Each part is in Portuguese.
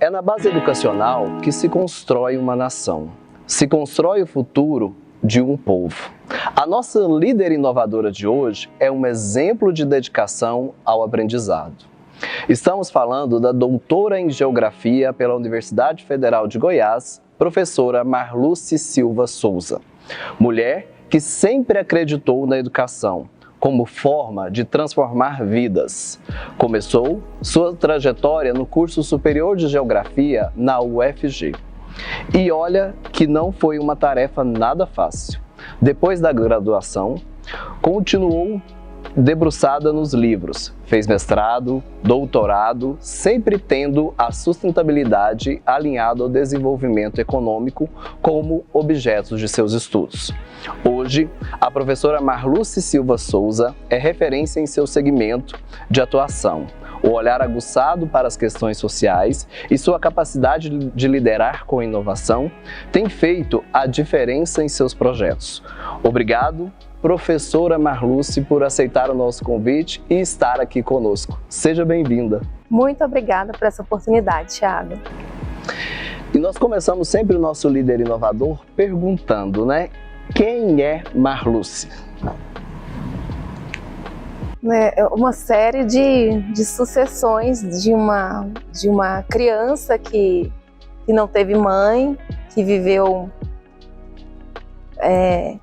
É na base educacional que se constrói uma nação, se constrói o futuro de um povo. A nossa líder inovadora de hoje é um exemplo de dedicação ao aprendizado. Estamos falando da doutora em Geografia pela Universidade Federal de Goiás, professora Marluce Silva Souza. Mulher que sempre acreditou na educação como forma de transformar vidas. Começou sua trajetória no curso superior de Geografia na UFG. E olha que não foi uma tarefa nada fácil. Depois da graduação, continuou debruçada nos livros, fez mestrado, doutorado, sempre tendo a sustentabilidade alinhada ao desenvolvimento econômico como objetos de seus estudos. Hoje, a professora Marluce Silva Souza é referência em seu segmento de atuação. O olhar aguçado para as questões sociais e sua capacidade de liderar com inovação tem feito a diferença em seus projetos. Obrigado, professora Marluce, por aceitar o nosso convite e estar aqui conosco. Seja bem-vinda. Muito obrigada por essa oportunidade, Thiago. E nós começamos sempre o nosso líder inovador perguntando, quem é Marluce? Uma série de sucessões de uma criança que não teve mãe, que viveu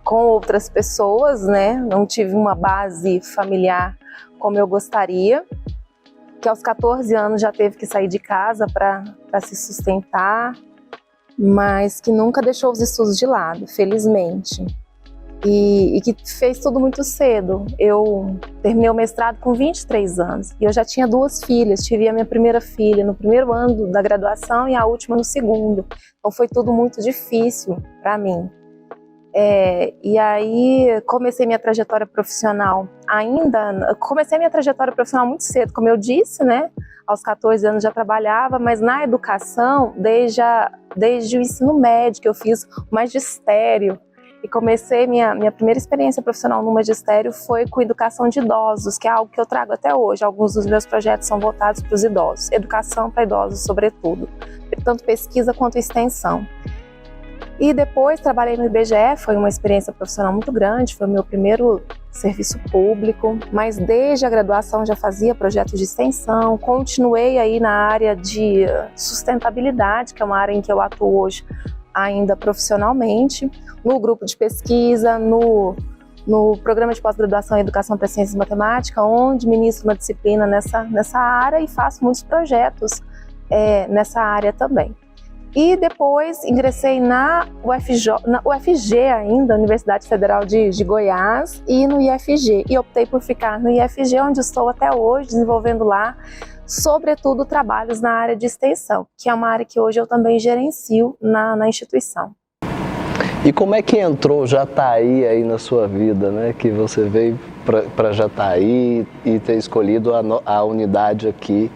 com outras pessoas, não tive uma base familiar como eu gostaria, que aos 14 anos já teve que sair de casa para se sustentar, mas que nunca deixou os estudos de lado, felizmente. E que fez tudo muito cedo. Eu terminei o mestrado com 23 anos e eu já tinha 2 filhas. Tive a minha primeira filha no primeiro ano da graduação e a última no segundo. Então foi tudo muito difícil para mim. E aí comecei minha trajetória profissional muito cedo, como eu disse, aos 14 anos já trabalhava, mas na educação desde o ensino médio que eu fiz o magistério. E comecei minha primeira experiência profissional no magistério foi com educação de idosos, que é algo que eu trago até hoje. Alguns dos meus projetos são voltados para os idosos, educação para idosos sobretudo, tanto pesquisa quanto extensão. E depois trabalhei no IBGE, foi uma experiência profissional muito grande, foi o meu primeiro serviço público, mas desde a graduação já fazia projetos de extensão, continuei aí na área de sustentabilidade, que é uma área em que eu atuo hoje ainda profissionalmente, no grupo de pesquisa, no programa de pós-graduação em Educação para Ciências e Matemática, onde ministro uma disciplina nessa área e faço muitos projetos nessa área também. E depois ingressei na UFG ainda, Universidade Federal de Goiás, e no IFG. E optei por ficar no IFG, onde estou até hoje, desenvolvendo lá, sobretudo, trabalhos na área de extensão, que é uma área que hoje eu também gerencio na instituição. E como é que entrou Jataí aí na sua vida, que você veio para Jataí e ter escolhido a unidade aqui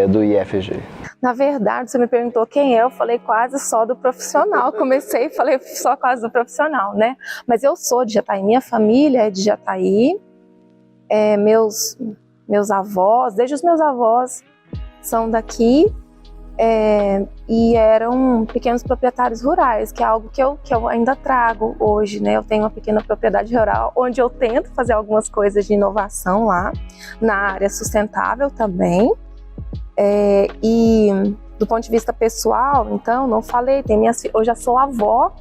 do IFG? Na verdade, você me perguntou quem é, eu falei quase só do profissional. Comecei e falei só quase do profissional, Mas eu sou de Jataí, minha família é de Jataí, meus avós, desde os meus avós são daqui, e eram pequenos proprietários rurais, que é algo que eu ainda trago hoje, Eu tenho uma pequena propriedade rural, onde eu tento fazer algumas coisas de inovação lá, na área sustentável também. E do ponto de vista pessoal, então, não falei, eu já sou avó,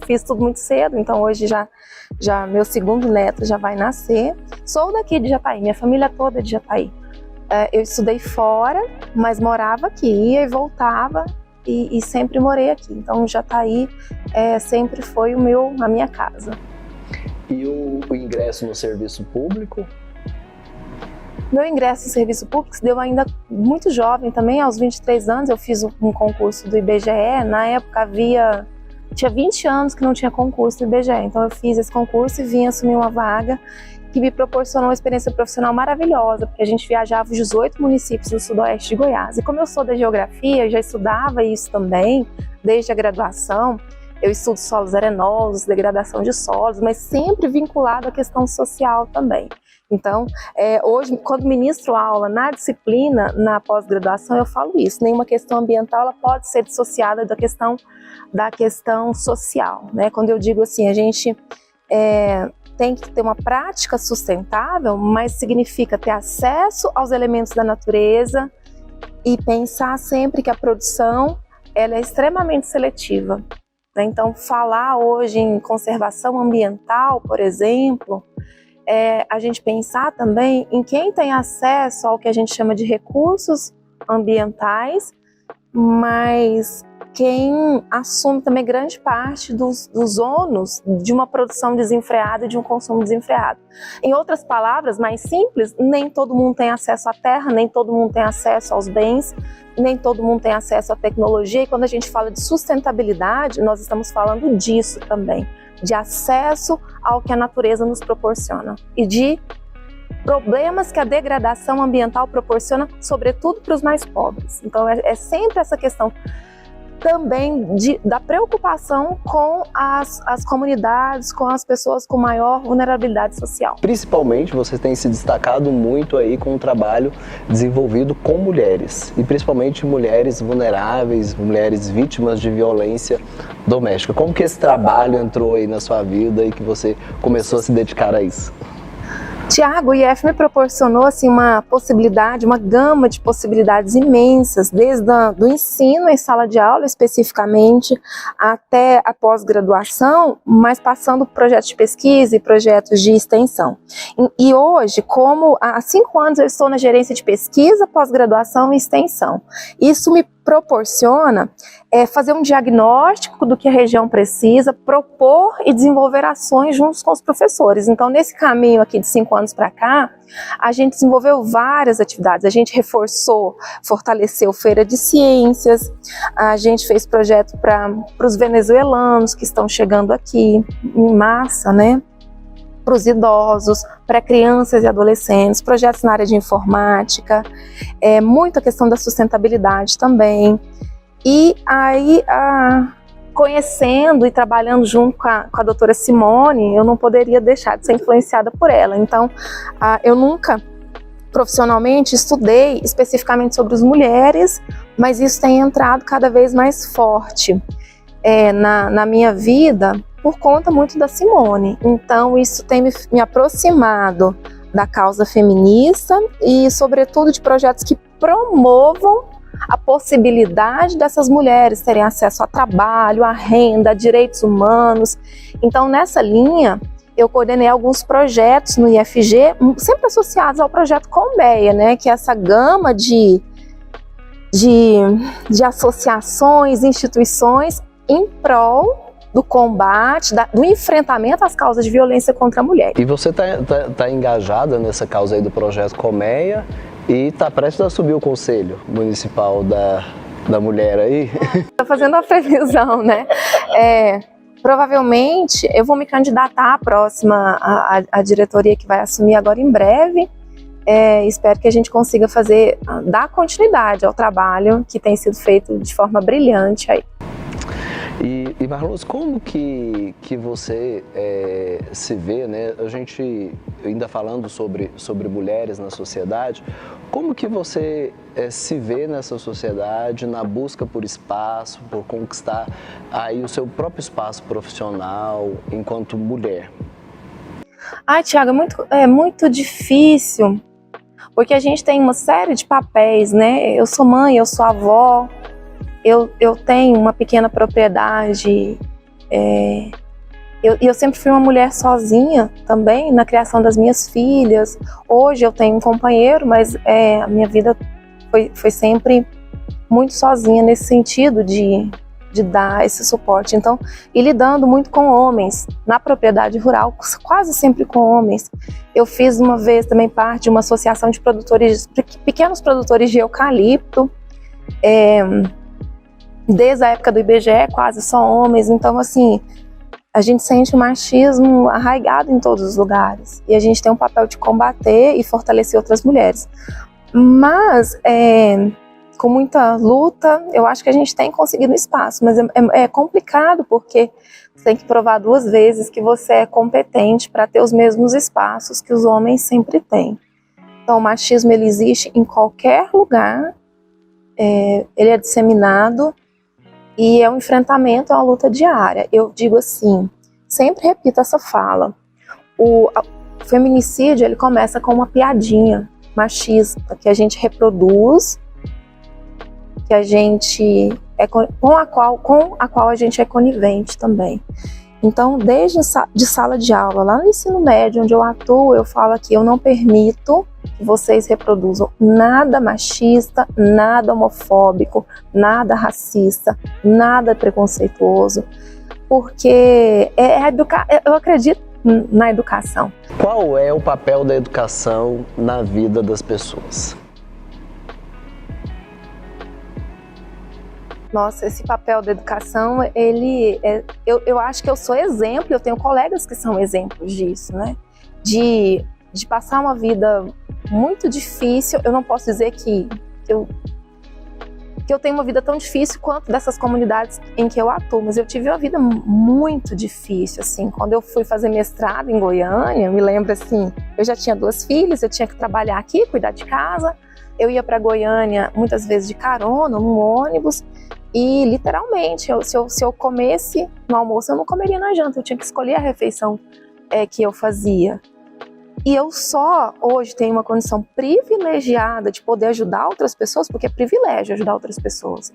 Fiz tudo muito cedo, então hoje já meu segundo neto já vai nascer. Sou daqui de Jataí, minha família toda é de Jataí. Eu estudei fora, mas morava aqui, ia e voltava e sempre morei aqui. Então Jataí sempre foi a minha casa. E o ingresso no serviço público? Meu ingresso no serviço público se deu ainda muito jovem também, aos 23 anos eu fiz um concurso do IBGE. Na época tinha 20 anos que não tinha concurso do IBGE, então eu fiz esse concurso e vim assumir uma vaga que me proporcionou uma experiência profissional maravilhosa, porque a gente viajava os 18 municípios do sudoeste de Goiás. E como eu sou da geografia, eu já estudava isso também, desde a graduação. Eu estudo solos arenosos, degradação de solos, mas sempre vinculado à questão social também. Então, hoje, quando ministro aula na disciplina, na pós-graduação, eu falo isso. Nenhuma questão ambiental ela pode ser dissociada da questão social, né? Quando eu digo assim, a gente tem que ter uma prática sustentável, mas significa ter acesso aos elementos da natureza e pensar sempre que a produção ela é extremamente seletiva. Então, falar hoje em conservação ambiental, por exemplo, a gente pensar também em quem tem acesso ao que a gente chama de recursos ambientais, mas quem assume também grande parte dos ônus de uma produção desenfreada e de um consumo desenfreado. Em outras palavras, mais simples, nem todo mundo tem acesso à terra, nem todo mundo tem acesso aos bens, nem todo mundo tem acesso à tecnologia, e quando a gente fala de sustentabilidade, nós estamos falando disso também, de acesso ao que a natureza nos proporciona e de problemas que a degradação ambiental proporciona, sobretudo para os mais pobres. Então é sempre essa questão também da preocupação com as comunidades, com as pessoas com maior vulnerabilidade social. Principalmente, você tem se destacado muito aí com o trabalho desenvolvido com mulheres, e principalmente mulheres vulneráveis, mulheres vítimas de violência doméstica. Como que esse trabalho entrou aí na sua vida e que você começou a se dedicar a isso? Tiago, o IF me proporcionou assim, uma possibilidade, uma gama de possibilidades imensas, desde do ensino em sala de aula especificamente, até a pós-graduação, mas passando por projetos de pesquisa e projetos de extensão. E hoje, como há 5 anos eu estou na gerência de pesquisa, pós-graduação e extensão, isso me proporciona fazer um diagnóstico do que a região precisa, propor e desenvolver ações juntos com os professores. Então, nesse caminho aqui de 5 anos para cá, a gente desenvolveu várias atividades. A gente fortaleceu feira de ciências, a gente fez projeto para os venezuelanos que estão chegando aqui em massa, né? Para os idosos, para crianças e adolescentes, projetos na área de informática, muita questão da sustentabilidade também. E aí, conhecendo e trabalhando junto com a doutora Simone, eu não poderia deixar de ser influenciada por ela. Então, eu nunca profissionalmente estudei especificamente sobre as mulheres, mas isso tem entrado cada vez mais forte na minha vida, por conta muito da Simone. Então isso tem me aproximado da causa feminista e sobretudo de projetos que promovam a possibilidade dessas mulheres terem acesso a trabalho, a renda, a direitos humanos. Então nessa linha eu coordenei alguns projetos no IFG, sempre associados ao projeto Colmeia, né, que é essa gama de associações, instituições em prol do combate, do enfrentamento às causas de violência contra a mulher. E você tá engajada nessa causa aí do projeto Colmeia e tá prestes a subir o Conselho Municipal da Mulher aí? Tô fazendo a previsão, né? Provavelmente eu vou me candidatar à próxima, a diretoria que vai assumir agora em breve. Espero que a gente consiga dar continuidade ao trabalho que tem sido feito de forma brilhante aí. E Marluz, como que você se vê, né? A gente ainda falando sobre mulheres na sociedade, como que você se vê nessa sociedade na busca por espaço, por conquistar aí o seu próprio espaço profissional enquanto mulher? Ai, Tiago, é muito difícil, porque a gente tem uma série de papéis, né? Eu sou mãe, eu sou avó, eu tenho uma pequena propriedade, eu sempre fui uma mulher sozinha também na criação das minhas filhas. Hoje eu tenho um companheiro, mas a minha vida foi sempre muito sozinha nesse sentido de dar esse suporte. Então, e lidando muito com homens, na propriedade rural, quase sempre com homens. Eu fiz uma vez também parte de uma associação de pequenos produtores de eucalipto, desde a época do IBGE, quase só homens. Então, assim, a gente sente o machismo arraigado em todos os lugares. E a gente tem um papel de combater e fortalecer outras mulheres. Mas com muita luta, eu acho que a gente tem conseguido espaço, mas é complicado porque você tem que provar 2 vezes que você é competente para ter os mesmos espaços que os homens sempre têm. Então o machismo ele existe em qualquer lugar, ele é disseminado e é um enfrentamento, é uma luta diária. Eu digo assim, sempre repito essa fala, o feminicídio ele começa com uma piadinha machista que a gente reproduz, que a gente com a qual a gente é conivente também. Então, desde de sala de aula, lá no ensino médio, onde eu atuo, eu falo aqui, eu não permito que vocês reproduzam nada machista, nada homofóbico, nada racista, nada preconceituoso, porque eu acredito na educação. Qual é o papel da educação na vida das pessoas? Nossa, esse papel da educação, eu acho que eu sou exemplo, eu tenho colegas que são exemplos disso, né? De passar uma vida muito difícil. Eu não posso dizer que eu tenho uma vida tão difícil quanto dessas comunidades em que eu atuo, mas eu tive uma vida muito difícil, assim. Quando eu fui fazer mestrado em Goiânia, eu me lembro assim, eu já tinha 2 filhas, eu tinha que trabalhar aqui, cuidar de casa. Eu ia para Goiânia muitas vezes de carona, num ônibus, e literalmente, se eu comesse no almoço, eu não comeria na janta, eu tinha que escolher a refeição que eu fazia. E eu só hoje tenho uma condição privilegiada de poder ajudar outras pessoas, porque é privilégio ajudar outras pessoas.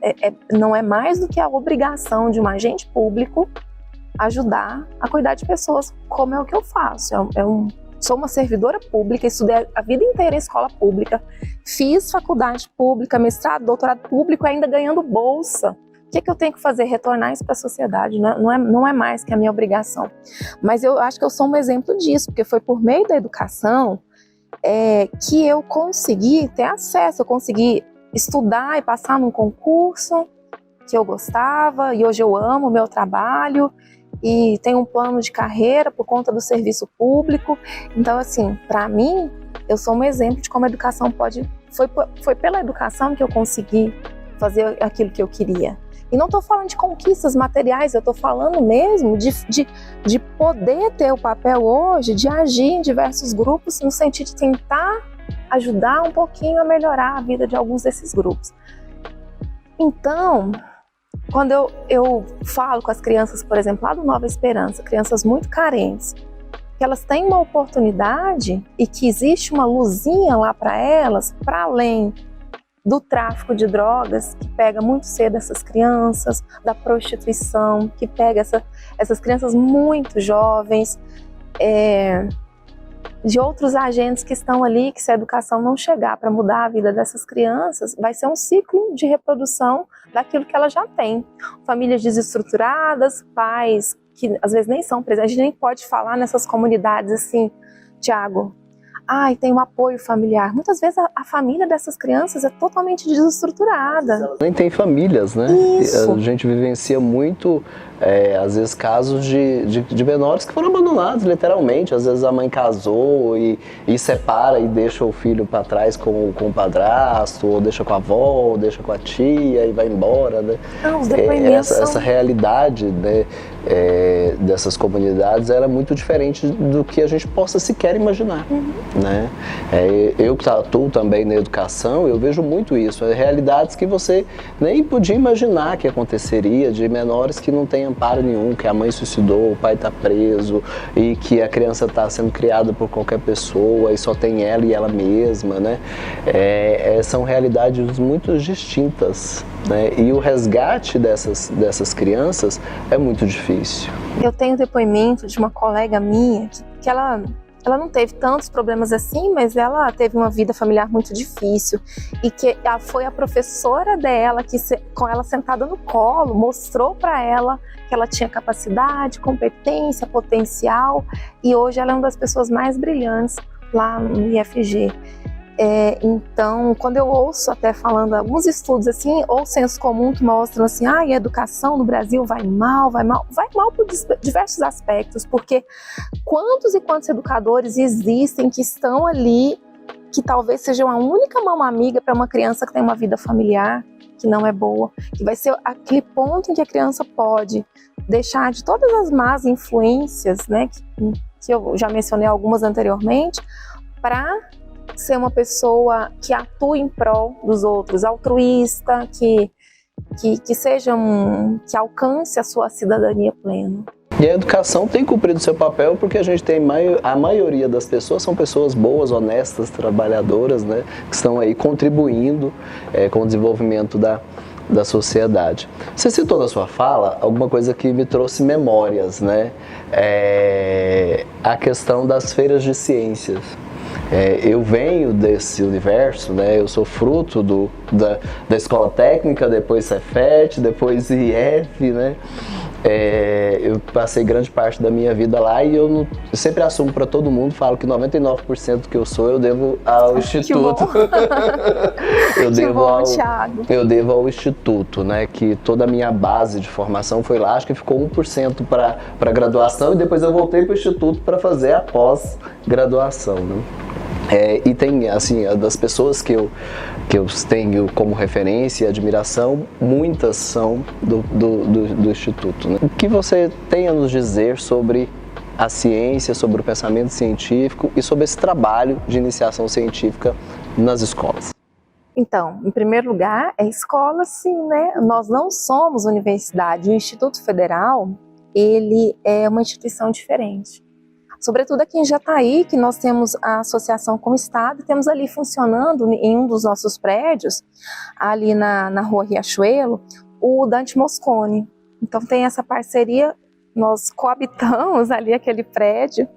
Não é mais do que a obrigação de um agente público ajudar a cuidar de pessoas, como é o que eu faço. Sou uma servidora pública, estudei a vida inteira em escola pública, fiz faculdade pública, mestrado, doutorado público, ainda ganhando bolsa. O que eu tenho que fazer? Retornar isso para a sociedade, não é mais que a minha obrigação. Mas eu acho que eu sou um exemplo disso, porque foi por meio da educação que eu consegui ter acesso, eu consegui estudar e passar num concurso que eu gostava, e hoje eu amo o meu trabalho, e tenho um plano de carreira por conta do serviço público. Então, assim, para mim, eu sou um exemplo de como a educação pode... Foi pela educação que eu consegui fazer aquilo que eu queria. E não estou falando de conquistas materiais, eu estou falando mesmo de poder ter o papel hoje de agir em diversos grupos no sentido de tentar ajudar um pouquinho a melhorar a vida de alguns desses grupos. Então, quando eu falo com as crianças, por exemplo, lá do Nova Esperança, crianças muito carentes, que elas têm uma oportunidade e que existe uma luzinha lá para elas, para além do tráfico de drogas, que pega muito cedo essas crianças, da prostituição, que pega essas crianças muito jovens, de outros agentes que estão ali, que se a educação não chegar para mudar a vida dessas crianças, vai ser um ciclo de reprodução daquilo que elas já têm. Famílias desestruturadas, pais que às vezes nem são presentes, a gente nem pode falar nessas comunidades assim, Tiago, tem um apoio familiar. Muitas vezes a família dessas crianças é totalmente desestruturada. Nem tem famílias, né? Isso. A gente vivencia muito, às vezes, casos de menores que foram abandonados, literalmente. Às vezes a mãe casou e separa e deixa o filho para trás com o padrasto, ou deixa com a avó, ou deixa com a tia e vai embora, né? Os depoimentos essa realidade, né, dessas comunidades era muito diferente do que a gente possa sequer imaginar. Né? Eu que atuo também na educação, eu vejo muito isso, realidades que você nem podia imaginar que aconteceria, de menores que não têm amparo nenhum, que a mãe suicidou, o pai está preso e que a criança está sendo criada por qualquer pessoa e só tem ela e ela mesma, né? São realidades muito distintas, né? E o resgate dessas crianças é muito difícil. Eu tenho depoimento de uma colega minha que ela não teve tantos problemas assim, mas ela teve uma vida familiar muito difícil e que foi a professora dela que, com ela sentada no colo, mostrou para ela que ela tinha capacidade, competência, potencial, e hoje ela é uma das pessoas mais brilhantes lá no IFG. Então, quando eu ouço até falando alguns estudos assim, ou senso comum que mostram assim, a educação no Brasil vai mal por diversos aspectos, porque quantos e quantos educadores existem que estão ali que talvez seja uma única mão amiga para uma criança que tem uma vida familiar que não é boa, que vai ser aquele ponto em que a criança pode deixar de todas as más influências, né, que eu já mencionei algumas anteriormente, para ser uma pessoa que atua em prol dos outros, altruísta, que que alcance a sua cidadania plena. E a educação tem cumprido seu papel porque a gente tem a maioria das pessoas são pessoas boas, honestas, trabalhadoras, né, que estão aí contribuindo com o desenvolvimento da sociedade. Você citou na sua fala alguma coisa que me trouxe memórias, né? A questão das feiras de ciências. Eu venho desse universo, né? Eu sou fruto da escola técnica, depois Cefet, depois IF, né? Eu passei grande parte da minha vida lá e eu sempre assumo para todo mundo, falo que 99% do que eu sou eu devo ao Instituto. Eu devo ao Instituto, né? Que toda a minha base de formação foi lá, acho que ficou 1% para graduação e depois eu voltei para o Instituto para fazer a pós-graduação, né? E tem, assim, das pessoas que eu tenho como referência e admiração, muitas são do Instituto, né? O que você tem a nos dizer sobre a ciência, sobre o pensamento científico e sobre esse trabalho de iniciação científica nas escolas? Então, em primeiro lugar, é escola sim, né? Nós não somos universidade. O Instituto Federal, ele é uma instituição diferente. Sobretudo aqui em Jataí, que nós temos a associação com o Estado, temos ali funcionando em um dos nossos prédios, ali na rua Riachuelo, o Dante Moscone. Então tem essa parceria, nós coabitamos ali aquele prédio.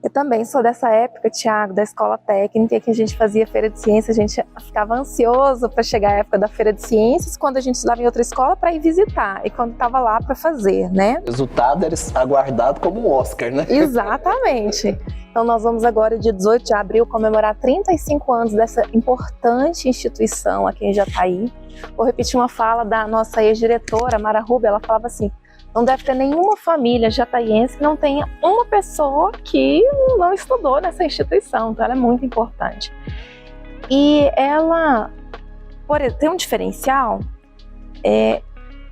Eu também sou dessa época, Tiago, da escola técnica, que a gente fazia feira de ciências, a gente ficava ansioso para chegar a época da feira de ciências, quando a gente estudava em outra escola para ir visitar, e quando estava lá para fazer, né? O resultado era aguardado como um Oscar, né? Exatamente. Então nós vamos agora, dia 18 de abril, comemorar 35 anos dessa importante instituição aqui em Jataí. Vou repetir uma fala da nossa ex-diretora, Mara Rubio, ela falava assim: não deve ter nenhuma família jataiense que não tenha uma pessoa que não estudou nessa instituição, então ela é muito importante. E ela tem um diferencial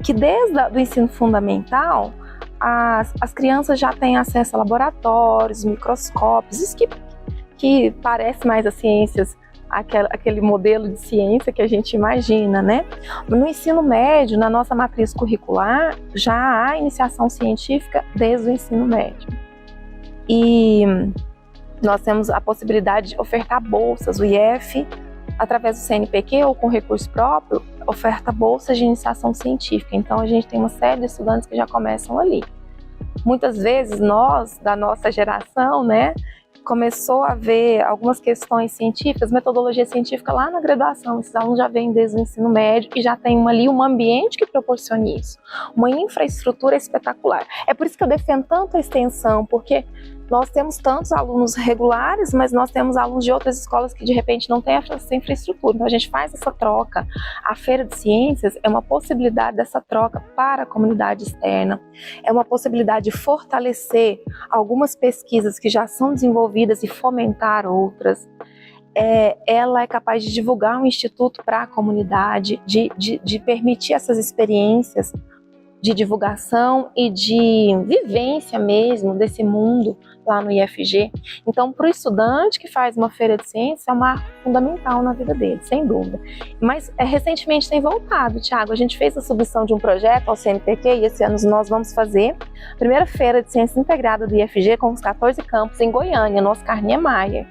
que desde o ensino fundamental, as crianças já têm acesso a laboratórios, microscópios, isso que parece mais as ciências, aquele modelo de ciência que a gente imagina, né? No ensino médio, na nossa matriz curricular, já há iniciação científica desde o ensino médio. E nós temos a possibilidade de ofertar bolsas. O IF, através do CNPq ou com recurso próprio, oferta bolsas de iniciação científica. Então a gente tem uma série de estudantes que já começam ali. Muitas vezes nós, da nossa geração, né, começou a ver algumas questões científicas, metodologia científica lá na graduação. Esses alunos já vêm desde o ensino médio e já tem ali um ambiente que proporcione isso, uma infraestrutura espetacular. É por isso que eu defendo tanto a extensão, porque nós temos tantos alunos regulares, mas nós temos alunos de outras escolas que de repente não têm essa infraestrutura. Então a gente faz essa troca. A Feira de Ciências é uma possibilidade dessa troca para a comunidade externa. É uma possibilidade de fortalecer algumas pesquisas que já são desenvolvidas e fomentar outras. Ela é capaz de divulgar um instituto para a comunidade, de permitir essas experiências de divulgação e de vivência mesmo desse mundo lá no IFG. Então, para o estudante que faz uma feira de ciências, é um marco fundamental na vida dele, sem dúvida. Mas recentemente tem voltado, Tiago. A gente fez a submissão de um projeto ao CNPq e esse ano nós vamos fazer a primeira feira de ciências integrada do IFG com os 14 campos em Goiânia, no Oscar Niemeyer.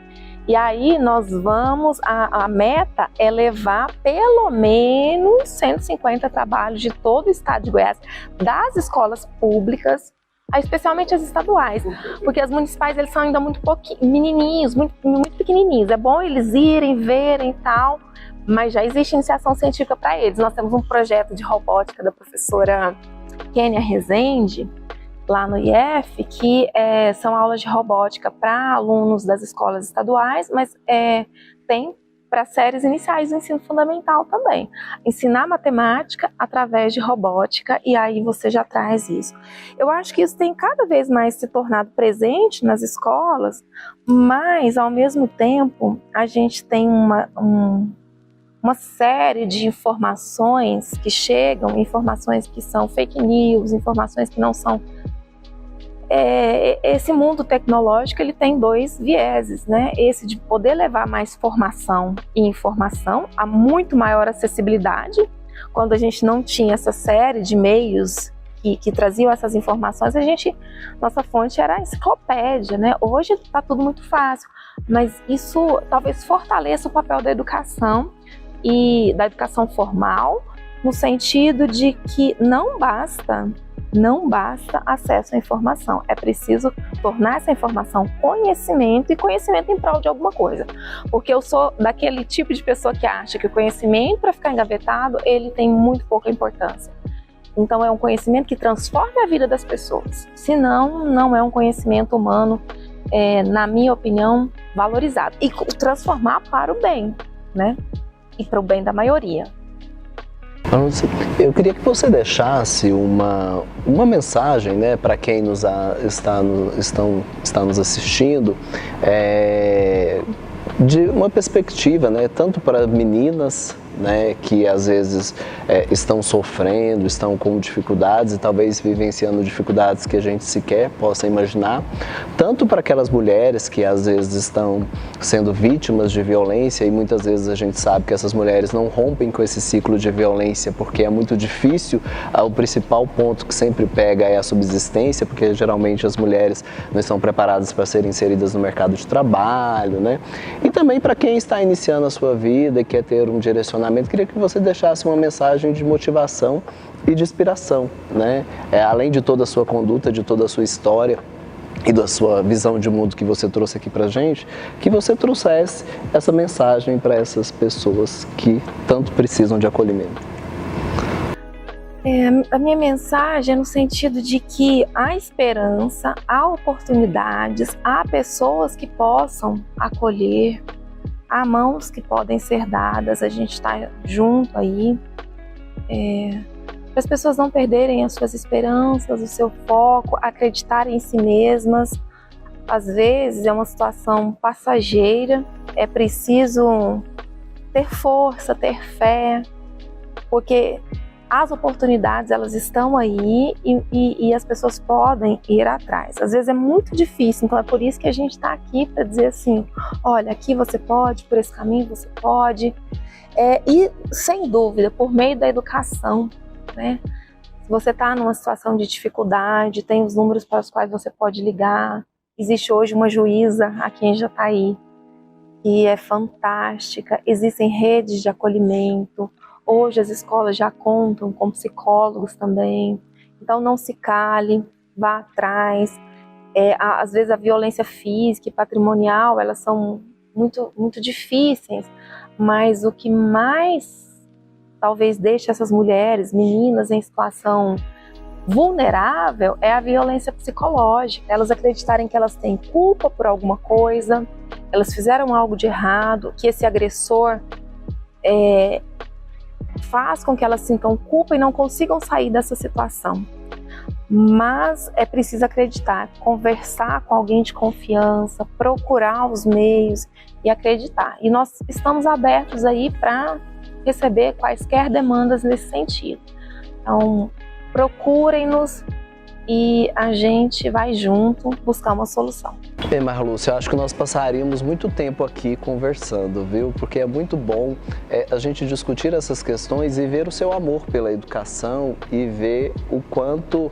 E aí nós vamos, a meta é levar pelo menos 150 trabalhos de todo o estado de Goiás, das escolas públicas, especialmente as estaduais, porque as municipais eles são ainda muito menininhos, muito pequenininhos. É bom eles irem, verem e tal, mas já existe iniciação científica para eles. Nós temos um projeto de robótica da professora Kênia Rezende, lá no IF, que são aulas de robótica para alunos das escolas estaduais, mas tem para séries iniciais do ensino fundamental também. Ensinar matemática através de robótica, e aí você já traz isso. Eu acho que isso tem cada vez mais se tornado presente nas escolas, mas ao mesmo tempo a gente tem uma série de informações que chegam, informações que são fake news, informações que não são... Esse mundo tecnológico, ele tem dois vieses, né? Esse de poder levar mais formação e informação, a muito maior acessibilidade. Quando a gente não tinha essa série de meios que traziam essas informações, nossa fonte era a enciclopédia, né? Hoje está tudo muito fácil, mas isso talvez fortaleça o papel da educação e da educação formal, no sentido de que não basta acesso à informação, é preciso tornar essa informação conhecimento, e conhecimento em prol de alguma coisa, porque eu sou daquele tipo de pessoa que acha que o conhecimento, para ficar engavetado, ele tem muito pouca importância. Então é um conhecimento que transforma a vida das pessoas, senão não é um conhecimento humano, na minha opinião, valorizado, e transformar para o bem, né? E para o bem da maioria. Eu queria que você deixasse uma mensagem, né, para quem está nos assistindo, de uma perspectiva, né, tanto para meninas, né, que às vezes estão sofrendo, estão com dificuldades e talvez vivenciando dificuldades que a gente sequer possa imaginar, tanto para aquelas mulheres que às vezes estão sendo vítimas de violência, e muitas vezes a gente sabe que essas mulheres não rompem com esse ciclo de violência porque é muito difícil. O principal ponto que sempre pega é a subsistência, porque geralmente as mulheres não estão preparadas para serem inseridas no mercado de trabalho, né? E também para quem está iniciando a sua vida e quer ter um direcionamento, queria que você deixasse uma mensagem de motivação e de inspiração, né? Além de toda a sua conduta, de toda a sua história e da sua visão de mundo que você trouxe aqui pra gente, que você trouxesse essa mensagem para essas pessoas que tanto precisam de acolhimento. A minha mensagem é no sentido de que há esperança, há oportunidades, há pessoas que possam acolher, há mãos que podem ser dadas, a gente está junto aí, para as pessoas não perderem as suas esperanças, o seu foco, acreditarem em si mesmas. Às vezes é uma situação passageira, é preciso ter força, ter fé, porque as oportunidades, elas estão aí e as pessoas podem ir atrás. Às vezes é muito difícil, então é por isso que a gente está aqui para dizer assim, olha, aqui você pode, por esse caminho você pode. E sem dúvida, por meio da educação, né? Se você está numa situação de dificuldade, tem os números para os quais você pode ligar. Existe hoje uma juíza aqui em Jataí, que é fantástica. Existem redes de acolhimento. Hoje as escolas já contam com psicólogos também. Então não se cale, vá atrás. Às vezes a violência física e patrimonial, elas são muito, muito difíceis, mas o que mais talvez deixe essas mulheres, meninas em situação vulnerável é a violência psicológica. Elas acreditarem que elas têm culpa por alguma coisa, elas fizeram algo de errado, que esse agressor faz com que elas sintam culpa e não consigam sair dessa situação. Mas é preciso acreditar, conversar com alguém de confiança, procurar os meios e acreditar. E nós estamos abertos aí para receber quaisquer demandas nesse sentido. Então, procurem-nos e a gente vai junto buscar uma solução. Bem, Marlúcia, eu acho que nós passaríamos muito tempo aqui conversando, viu? Porque é muito bom a gente discutir essas questões e ver o seu amor pela educação e ver o quanto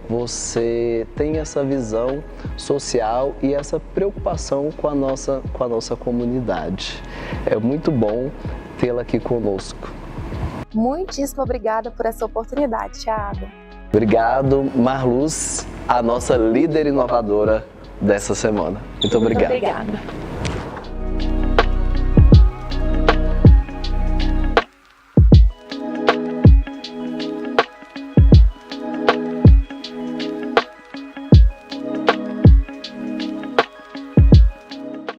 você tem essa visão social e essa preocupação com a nossa comunidade. É muito bom tê-la aqui conosco. Muitíssimo obrigada por essa oportunidade, Thiago. Obrigado, Marluz, a nossa líder inovadora dessa semana. Muito obrigado. Muito obrigada.